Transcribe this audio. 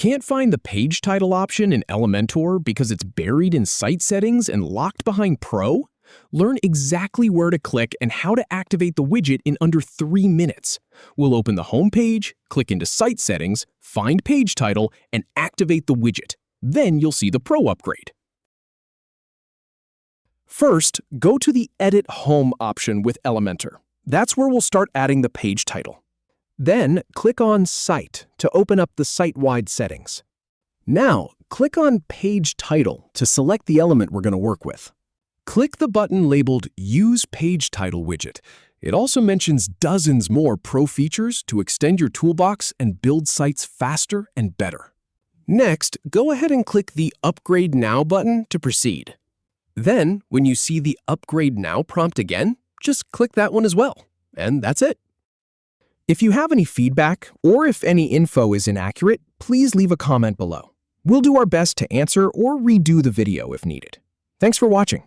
Can't find the page title option in Elementor because it's buried in Site Settings and locked behind Pro? Learn exactly where to click and how to activate the widget in under 3 minutes. We'll open the home page, click into Site Settings, find Page Title, and activate the widget. Then you'll see the Pro upgrade. First, go to the Edit Home option with Elementor. That's where we'll start adding the page title. Then, click on Site to open up the site-wide settings. Now, click on Page Title to select the element we're going to work with. Click the button labeled Use Page Title widget. It also mentions dozens more pro features to extend your toolbox and build sites faster and better. Next, go ahead and click the Upgrade Now button to proceed. Then, when you see the Upgrade Now prompt again, just click that one as well. And that's it. If you have any feedback or if any info is inaccurate, please leave a comment below. We'll do our best to answer or redo the video if needed. Thanks for watching.